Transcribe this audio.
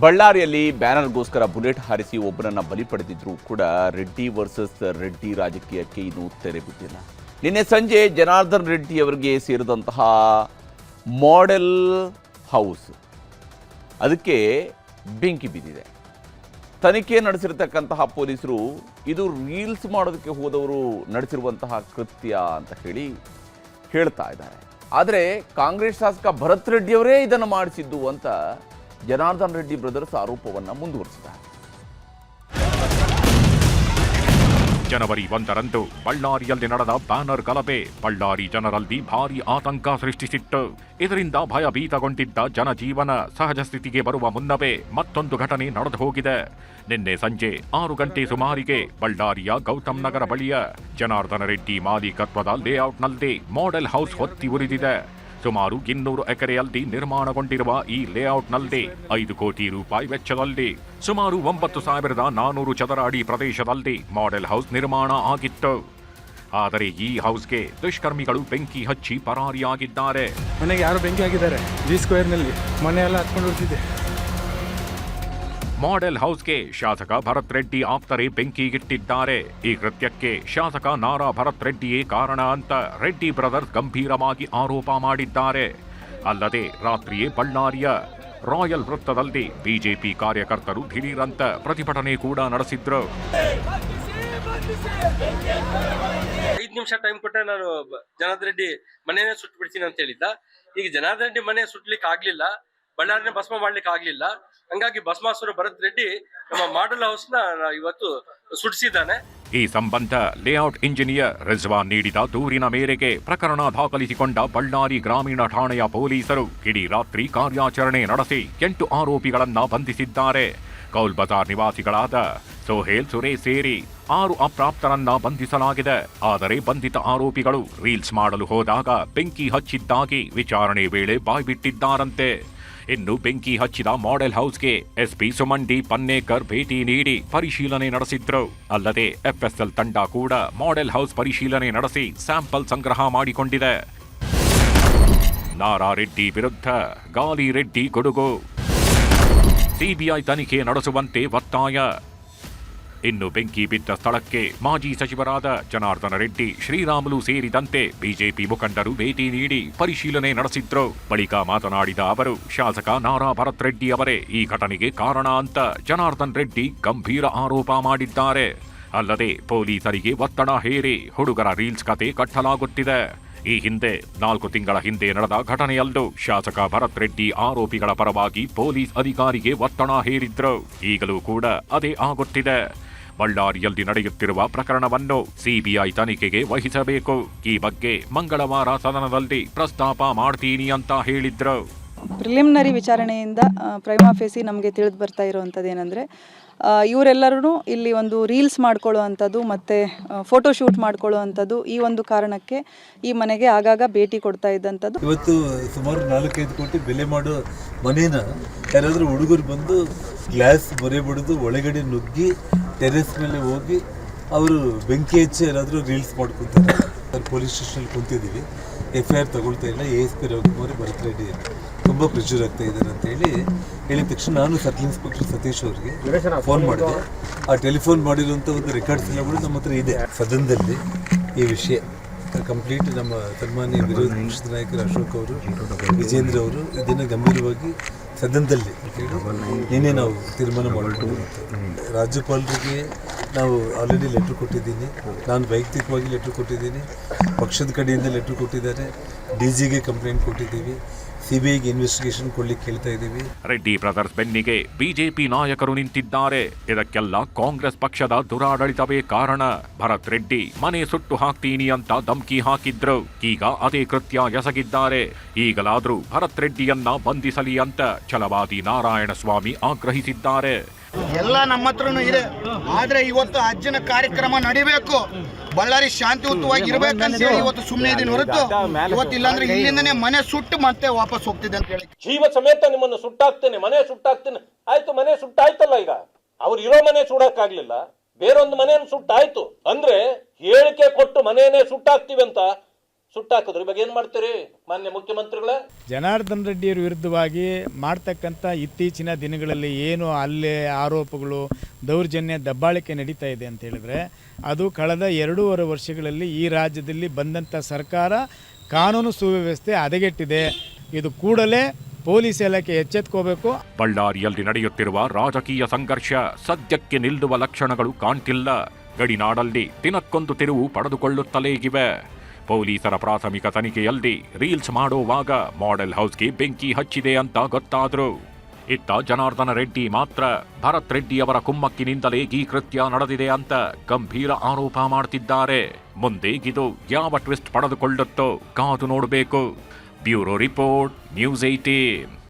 ಬಳ್ಳಾರಿಯಲ್ಲಿ ಬ್ಯಾನರ್ಗೋಸ್ಕರ ಬುಲೆಟ್ ಹಾರಿಸಿ ಒಬ್ಬರನ್ನ ಬಲಿ ಪಡೆದಿದ್ರು ಕೂಡ ರೆಡ್ಡಿ ವರ್ಸಸ್ ರೆಡ್ಡಿ ರಾಜಕೀಯಕ್ಕೆ ಇನ್ನೂ ತೆರೆ ಬಿದ್ದಿಲ್ಲ. ನಿನ್ನೆ ಸಂಜೆ ಜನಾರ್ದನ್ ರೆಡ್ಡಿ ಅವರಿಗೆ ಸೇರಿದಂತಹ ಮಾಡೆಲ್ ಹೌಸ್ ಅದಕ್ಕೆ ಬೆಂಕಿ ಬಿದ್ದಿದೆ. ತನಿಖೆ ನಡೆಸಿರತಕ್ಕಂತಹ ಪೊಲೀಸರು ಇದು ರೀಲ್ಸ್ ಮಾಡೋದಕ್ಕೆ ಹೋದವರು ನಡೆಸಿರುವಂತಹ ಕೃತ್ಯ ಅಂತ ಹೇಳ್ತಾ ಇದ್ದಾರೆ. ಆದರೆ ಕಾಂಗ್ರೆಸ್ ಶಾಸಕ ಭರತ್ ರೆಡ್ಡಿ ಅವರೇ ಇದನ್ನು ಮಾಡಿಸಿದ್ದು ಅಂತ ಜನಾರ್ದನ್ ರೆಡ್ಡಿ ಬ್ರದರ್ಸ್ ಆರೋಪವನ್ನು ಮುಂದುವರಿಸಿದ್ದಾರೆ. ಜನವರಿ 1ರಂದು ಬಳ್ಳಾರಿಯಲ್ಲಿ ನಡೆದ ಬ್ಯಾನರ್ ಗಲಭೆ ಬಳ್ಳಾರಿ ಜನರಲ್ಲಿ ಭಾರೀ ಆತಂಕ ಸೃಷ್ಟಿಸಿತ್ತು. ಇದರಿಂದ ಭಯಭೀತಗೊಂಡಿದ್ದ ಜನಜೀವನ ಸಹಜ ಸ್ಥಿತಿಗೆ ಬರುವ ಮುನ್ನವೇ ಮತ್ತೊಂದು ಘಟನೆ ನಡೆದು ಹೋಗಿದೆ. ನಿನ್ನೆ ಸಂಜೆ 6 ಗಂಟೆ ಸುಮಾರಿಗೆ ಬಳ್ಳಾರಿಯ ಗೌತಮ್ ನಗರ ಬಳಿಯ ಜನಾರ್ದನ ರೆಡ್ಡಿ ಮಾಲೀಕತ್ವದ ಲೇಔಟ್ನಲ್ಲಿ ಮಾಡೆಲ್ ಹೌಸ್ ಹೊತ್ತಿ ಉರಿದಿದೆ. ಸುಮಾರು 200 ಎಕರೆಯಲ್ಲಿ ನಿರ್ಮಾಣಗೊಂಡಿರುವ ಈ ಲೇಔಟ್ನಲ್ಲಿ 5 ಕೋಟಿ ರೂಪಾಯಿ ವೆಚ್ಚದಲ್ಲಿ ಸುಮಾರು 9,400 ಚದರ ಅಡಿ ಪ್ರದೇಶದಲ್ಲಿ ಮಾಡೆಲ್ ಹೌಸ್ ನಿರ್ಮಾಣ ಆಗಿತ್ತು. ಆದರೆ ಈ ಹೌಸ್ಗೆ ದುಷ್ಕರ್ಮಿಗಳು ಬೆಂಕಿ ಹಚ್ಚಿ ಪರಾರಿಯಾಗಿದ್ದಾರೆ. ಮನೆಗೆ ಯಾರು ಬೆಂಕಿ ಹಾಕಿದ್ದಾರೆ? ಜಿ ಸ್ಕ್ವೇರ್ನಲ್ಲಿ ಮನೆ ಎಲ್ಲ ಹತ್ಕೊಂಡು ಹೋಗ್ತಿದೆ. ಮಾಡೆಲ್ ಹೌಸ್ಗೆ ಶಾಸಕ ಭರತ್ ರೆಡ್ಡಿ ಆಪ್ತರೇ ಬೆಂಕಿಗಿಟ್ಟಿದ್ದಾರೆ. ಈ ಕೃತ್ಯಕ್ಕೆ ಶಾಸಕ ನಾರಾ ಭರತ್ ರೆಡ್ಡಿಯೇ ಕಾರಣ ಅಂತ ರೆಡ್ಡಿ ಬ್ರದರ್ಸ್ ಗಂಭೀರವಾಗಿ ಆರೋಪ ಮಾಡಿದ್ದಾರೆ. ಅಲ್ಲದೆ ರಾತ್ರಿಯೇ ಬಳ್ಳಾರಿಯ ರಾಯಲ್ ವೃತ್ತದಲ್ಲಿ ಬಿಜೆಪಿ ಕಾರ್ಯಕರ್ತರು ದಿಢೀರಂತ ಪ್ರತಿಭಟನೆ ಕೂಡ ನಡೆಸಿದ್ರು. 5 ನಿಮಿಷ ಟೈಮ್ ಕೊಟ್ಟರೆ ನಾನು ಜನಾರ್ದನ್ ರೆಡ್ಡಿ ಮನೆಯೇ ಸುಟ್ಟು ಬಿಡ್ತೀನಿ ಅಂತ ಹೇಳಿದ್ದ. ಈಗ ಜನಾರ್ದನ್ ರೆಡ್ಡಿ ಮನೆ ಸುಟ್ಲಿಕ್ಕೆ ಆಗ್ಲಿಲ್ಲ, ಬಳ್ಳಾರಿನ ಭಸ್ಮ ಮಾಡ್ಲಿಕ್ಕೆ ಆಗ್ಲಿಲ್ಲ. ಹಂಗಾಗಿ ಭಸ್ಮಾಸುರ ಭರತ್ ರೆಡ್ಡಿ ನಮ್ಮ ಮಾಡೆಲ್ ಹೌಸ್ ನ ಇವತ್ತು ಸುಡಿಸಿದ್ದಾನೆ. ಈ ಸಂಬಂಧ ಲೇಔಟ್ ಇಂಜಿನಿಯರ್ ರಿಜ್ವಾನ್ ನೀಡಿದ ದೂರಿನ ಮೇರೆಗೆ ಪ್ರಕರಣ ದಾಖಲಿಸಿಕೊಂಡ ಬಳ್ಳಾರಿ ಗ್ರಾಮೀಣ ಠಾಣೆಯ ಪೊಲೀಸರು ಇಡೀ ರಾತ್ರಿ ಕಾರ್ಯಾಚರಣೆ ನಡೆಸಿ 8 ಆರೋಪಿಗಳನ್ನ ಬಂಧಿಸಿದ್ದಾರೆ. ಕೌಲ್ ಬಜಾರ್ ನಿವಾಸಿಗಳಾದ ಸೋಹೇಲ್ ಸುರೇಶ್ ಸೇರಿ 6 ಅಪ್ರಾಪ್ತರನ್ನ ಬಂಧಿಸಲಾಗಿದೆ. ಆದರೆ ಬಂಧಿತ ಆರೋಪಿಗಳು ರೀಲ್ಸ್ ಮಾಡಲು ಹೋದಾಗ ಬೆಂಕಿ ಹಚ್ಚಿದ್ದಾಗಿ ವಿಚಾರಣೆ ವೇಳೆ ಬಾಯ್ಬಿಟ್ಟಿದ್ದಾರಂತೆ. ಇನ್ನು ಬೆಂಕಿ ಹಚ್ಚಿದ ಮಾಡೆಲ್ ಹೌಸ್ಗೆ ಎಸ್ಪಿ ಸುಮನ್ ಡಿ ಪನ್ನೇಕರ್ ಭೇಟಿ ನೀಡಿ ಪರಿಶೀಲನೆ ನಡೆಸಿದ್ರು. ಅಲ್ಲದೆ ಎಫ್ಎಸ್ಎಲ್ ತಂಡ ಕೂಡ ಮಾಡೆಲ್ ಹೌಸ್ ಪರಿಶೀಲನೆ ನಡೆಸಿ ಸ್ಯಾಂಪಲ್ ಸಂಗ್ರಹ ಮಾಡಿಕೊಂಡಿದೆ. ನಾರಾ ರೆಡ್ಡಿ ವಿರುದ್ಧ ಗಾಲಿ ರೆಡ್ಡಿ ಗುಡುಗು, ಸಿಬಿಐ ತನಿಖೆ ನಡೆಸುವಂತೆ ಒತ್ತಾಯ. ಇನ್ನು ಬೆಂಕಿ ಬಿದ್ದ ಸ್ಥಳಕ್ಕೆ ಮಾಜಿ ಸಚಿವರಾದ ಜನಾರ್ದನ ರೆಡ್ಡಿ, ಶ್ರೀರಾಮುಲು ಸೇರಿದಂತೆ ಬಿಜೆಪಿ ಮುಖಂಡರು ಭೇಟಿ ನೀಡಿ ಪರಿಶೀಲನೆ ನಡೆಸಿದ್ರು. ಬಳಿಕ ಮಾತನಾಡಿದ ಅವರು, ಶಾಸಕ ನಾರಾ ಭರತ್ ರೆಡ್ಡಿ ಅವರೇ ಈ ಘಟನೆಗೆ ಕಾರಣ ಅಂತ ಜನಾರ್ದನ್ ರೆಡ್ಡಿ ಗಂಭೀರ ಆರೋಪ ಮಾಡಿದ್ದಾರೆ. ಅಲ್ಲದೆ ಪೊಲೀಸರಿಗೆ ಒತ್ತಡ ಹೇರಿ ಹುಡುಗರ ರೀಲ್ಸ್ ಕತೆ ಕಟ್ಟಲಾಗುತ್ತಿದೆ. ಈ ಹಿಂದೆ 4 ತಿಂಗಳ ಹಿಂದೆ ನಡೆದ ಘಟನೆಯಲ್ಲೂ ಶಾಸಕ ಭರತ್ ರೆಡ್ಡಿ ಆರೋಪಿಗಳ ಪರವಾಗಿ ಪೊಲೀಸ್ ಅಧಿಕಾರಿಗೆ ಒತ್ತಡ ಹೇರಿದ್ರು. ಈಗಲೂ ಕೂಡ ಅದೇ ಆಗುತ್ತಿದೆ. ಬಳ್ಳಾರಿಯಲ್ಲಿ ನಡೆಯುತ್ತಿರುವ ಪ್ರಕರಣವನ್ನು ಸಿಬಿಐ ತನಿಖೆಗೆ ವಹಿಸಬೇಕು. ಈ ಬಗ್ಗೆ ಮಂಗಳವಾರ ಸದನದಲ್ಲಿ ಪ್ರಸ್ತಾಪ ಮಾಡ್ತೀನಿ ಅಂತ ಹೇಳಿದ್ರು. ಪ್ರಿಲಿಮಿನರಿ ವಿಚಾರಣೆಯಿಂದ ಪ್ರೈಮಾ ಫೇಸಿ ನಮಗೆ ತಿಳಿದು ಬರ್ತಾ ಇರುವಂಥದ್ದು ಏನಂದರೆ, ಇವರೆಲ್ಲರೂ ಇಲ್ಲಿ ಒಂದು ರೀಲ್ಸ್ ಮಾಡ್ಕೊಳ್ಳುವಂಥದ್ದು ಮತ್ತು ಫೋಟೋ ಶೂಟ್ ಮಾಡ್ಕೊಳ್ಳುವಂಥದ್ದು, ಈ ಒಂದು ಕಾರಣಕ್ಕೆ ಈ ಮನೆಗೆ ಆಗಾಗ ಭೇಟಿ ಕೊಡ್ತಾ ಇದ್ದಂಥದ್ದು. ಇವತ್ತು ಸುಮಾರು 4-5 ಕೋಟಿ ಬೆಲೆ ಮಾಡೋ ಮನೇನ ಯಾರಾದರೂ ಹುಡುಗರು ಬಂದು ಗ್ಲಾಸ್ ಮೊರೆ ಬಡಿದು ಒಳಗಡೆ ನುಗ್ಗಿ ಟೆರೆಸ್ ಮೇಲೆ ಹೋಗಿ ಅವರು ಬೆಂಕಿ ಹಚ್ಚಿ ಯಾರಾದರೂ ರೀಲ್ಸ್ ಮಾಡ್ಕೊತಾರೆ. ಪೊಲೀಸ್ ಸ್ಟೇಷನಲ್ಲಿ ಕುಂತಿದ್ದೀವಿ, FIR ತಗೊಳ್ತಾ ಇಲ್ಲ. ASP ರವಿಕುಮಾರ್ ಭರತ್ ರೆಡ್ಡಿ ತುಂಬ ಪ್ರೆಷರ್ ಆಗ್ತಾ ಇದ್ದಾರೆ ಅಂತ ಹೇಳಿದ ತಕ್ಷಣ ನಾನು ಸರ್ಕಲ್ ಇನ್ಸ್ಪೆಕ್ಟರ್ ಸತೀಶ್ ಅವರಿಗೆ ಫೋನ್ ಮಾಡಿದೆ. ಆ ಟೆಲಿಫೋನ್ ಮಾಡಿರುವಂಥ ಒಂದು ರೆಕಾರ್ಡ್ಸ್ ಎಲ್ಲ ಕೂಡ ನಮ್ಮ ಹತ್ರ ಇದೆ. ಸದನದಲ್ಲಿ ಈ ವಿಷಯ ಕಂಪ್ಲೀಟ್ ನಮ್ಮ ಸನ್ಮಾನ್ಯ ವಿರೋಧ ಪಕ್ಷದ ನಾಯಕರು ಅಶೋಕ್ ಅವರು, ವಿಜೇಂದ್ರ ಅವರು ಇದನ್ನು ಗಂಭೀರವಾಗಿ ಸದನದಲ್ಲಿ ನಿನ್ನೆ ನಾವು ತೀರ್ಮಾನ ಮಾಡಿಕೊಂಡು ರಾಜ್ಯಪಾಲರಿಗೆ ನಾವು ಆಲ್ರೆಡಿ ಲೆಟ್ರ್ ಕೊಟ್ಟಿದ್ದೀನಿ. ನಾನು ವೈಯಕ್ತಿಕವಾಗಿ ಲೆಟ್ರ್ ಕೊಟ್ಟಿದ್ದೀನಿ, ಪಕ್ಷದ ಕಡೆಯಿಂದ ಲೆಟ್ರ್ ಕೊಟ್ಟಿದ್ದಾರೆ, DGಗೆ ಕಂಪ್ಲೇಂಟ್ ಕೊಟ್ಟಿದ್ದೀವಿ, ಸಿಬಿಐಗೆ ಇನ್ವೆಸ್ಟಿಗೇಷನ್ ಕೊಡ್ಲಿಕ್ಕೆ ಹೇಳ್ತಾ ಇದ್ದೀವಿ. ರೆಡ್ಡಿ ಬ್ರದರ್ಸ್ ಬೆನ್ನಿಗೆ ಬಿಜೆಪಿ ನಾಯಕರು ನಿಂತಿದ್ದಾರೆ. ಇದಕ್ಕೆಲ್ಲ ಕಾಂಗ್ರೆಸ್ ಪಕ್ಷದ ದುರಾಡಳಿತವೇ ಕಾರಣ. ಭರತ್ ರೆಡ್ಡಿ ಮನೆ ಸುಟ್ಟು ಹಾಕ್ತೀನಿ ಅಂತ ಧಮ್ಕಿ ಹಾಕಿದ್ರು. ಈಗ ಅದೇ ಕೃತ್ಯ ಎಸಗಿದ್ದಾರೆ. ಈಗಲಾದ್ರೂ ಭರತ್ ರೆಡ್ಡಿಯನ್ನ ಬಂಧಿಸಲಿ ಅಂತ ಛಲವಾದಿ ನಾರಾಯಣಸ್ವಾಮಿ ಆಗ್ರಹಿಸಿದ್ದಾರೆ. ಎಲ್ಲ ನಮ್ಮ ಹತ್ರನೂ ಇದೆ, ಆದ್ರೆ ಇವತ್ತು ಅಜ್ಜನ ಕಾರ್ಯಕ್ರಮ ನಡಿಬೇಕು, ಬಳ್ಳಾರಿ ಶಾಂತಿಯುತವಾಗಿ ಇರಬೇಕಂತ ಹೇಳಿ ಇವತ್ತು ಸುಮ್ಮನೆ ಇದೀನಿ ಹೊರತು ಇವತ್ತು ಇಲ್ಲಾಂದ್ರೆ ಇಲ್ಲಿಂದನೇ ಮನೆ ಸುಟ್ಟು ಮತ್ತೆ ವಾಪಸ್ ಹೋಗ್ತಿದೆ ಅಂತ ಹೇಳಿ ಜೀವ ಸಮೇತ ನಿಮ್ಮನ್ನು ಸುಟ್ಟಾಕ್ತೇನೆ, ಮನೆ ಸುಟ್ಟಾಕ್ತೇನೆ. ಆಯ್ತು, ಮನೆ ಸುಟ್ಟಾಯ್ತಲ್ಲ. ಈಗ ಅವ್ರು ಇರೋ ಮನೆ ಸುಡಕ್ಕಾಗ್ಲಿಲ್ಲ, ಬೇರೊಂದು ಮನೆಯನ್ನು ಸುಟ್ಟಾಯ್ತು ಅಂದ್ರೆ ಹೇಳಿಕೆ ಕೊಟ್ಟು ಮನೆಯನ್ನೇ ಸುಟ್ಟಾಕ್ತಿವಿ ಅಂತ ಸುಟ್ಟಾಕಿದ್ರು. ಇವಾಗ ಏನ್ ಮಾಡ್ತೀರಿ ಮಾನ್ಯ ಮುಖ್ಯಮಂತ್ರಿಗಳೇ? ಜನಾರ್ದನ್ ರೆಡ್ಡಿಯವರ ವಿರುದ್ಧವಾಗಿ ಮಾಡ್ತಕ್ಕಂಥ ಇತ್ತೀಚಿನ ದಿನಗಳಲ್ಲಿ ಏನು ಹಲ್ಲೆ ಆರೋಪಗಳು ದೌರ್ಜನ್ಯ ದಬ್ಬಾಳಿಕೆ ನಡೀತಾ ಇದೆ ಅಂತ ಹೇಳಿದ್ರೆ ಅದು ಕಳೆದ 2.5 ವರ್ಷಗಳಲ್ಲಿ ಈ ರಾಜ್ಯದಲ್ಲಿ ಬಂದಂಥ ಸರ್ಕಾರ ಕಾನೂನು ಸುವ್ಯವಸ್ಥೆ ಹದಗೆಟ್ಟಿದೆ. ಇದು ಕೂಡಲೇ ಪೊಲೀಸ್ ಇಲಾಖೆ ಎಚ್ಚೆತ್ಕೋಬೇಕು. ಬಳ್ಳಾರಿಯಲ್ಲಿ ನಡೆಯುತ್ತಿರುವ ರಾಜಕೀಯ ಸಂಘರ್ಷ ಸದ್ಯಕ್ಕೆ ನಿಲ್ಲುವ ಲಕ್ಷಣಗಳು ಕಾಣ್ತಿಲ್ಲ. ಗಡಿನಾಡಲ್ಲಿ ದಿನಕ್ಕೊಂದು ತಿರುವು ಪಡೆದುಕೊಳ್ಳುತ್ತಲೇ ಇವೆ. ಪೊಲೀಸರ ಪ್ರಾಥಮಿಕ ತನಿಖೆಯಲ್ಲಿ ರೀಲ್ಸ್ ಮಾಡುವಾಗ ಮಾಡೆಲ್ ಹೌಸ್ಗೆ ಬೆಂಕಿ ಹಚ್ಚಿದೆ ಅಂತ ಗೊತ್ತಾದ್ರು. ಇತ್ತ ಜನಾರ್ದನ ರೆಡ್ಡಿ ಮಾತ್ರ ಭರತ್ ರೆಡ್ಡಿ ಅವರ ಕುಮ್ಮಕ್ಕಿನಿಂದಲೇ ಈ ಕೃತ್ಯ ನಡೆದಿದೆ ಅಂತ ಗಂಭೀರ ಆರೋಪ ಮಾಡ್ತಿದ್ದಾರೆ. ಮುಂದೆ ಇದು ಯಾವ ಟ್ವಿಸ್ಟ್ ಪಡೆದುಕೊಳ್ಳುತ್ತೋ ಕಾದು ನೋಡಬೇಕು. Bureau report, news 18.